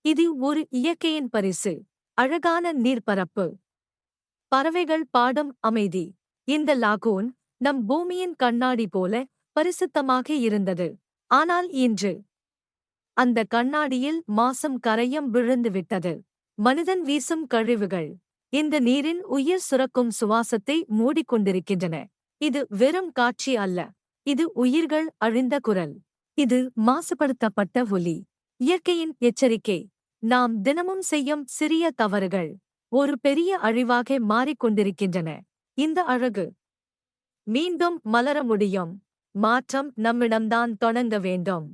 இது ஒரு இயற்கையின் பரிசு. அழகான நீர்ப்பரப்பு. பறவைகள் பாடும் அமைதி. இந்த லாகூன் நம் பூமியின் கண்ணாடி போல பரிசுத்தமாக இருந்தது. ஆனால் இன்று அந்த கண்ணாடியில் மாசும் கரையும் விழுந்துவிட்டது. மனிதன் வீசும் கழிவுகள் இந்த நீரின் உயிர் சுரக்கும் சுவாசத்தை மூடிக்கொண்டிருக்கின்றன. இது வெறும் காட்சி அல்ல. இது உயிர்கள் அழிந்த குரல். இது மாசுபடுத்தப்பட்ட ஒலி. இயற்கையின் எச்சரிக்கை. நாம் தினமும் செய்யும் சிறிய தவறுகள் ஒரு பெரிய அழிவாக மாறிக்கொண்டிருக்கின்றன. இந்த அழகு மீண்டும் மலர முடியும். மாற்றம் நம்மிடம்தான் தொடங்க வேண்டும்.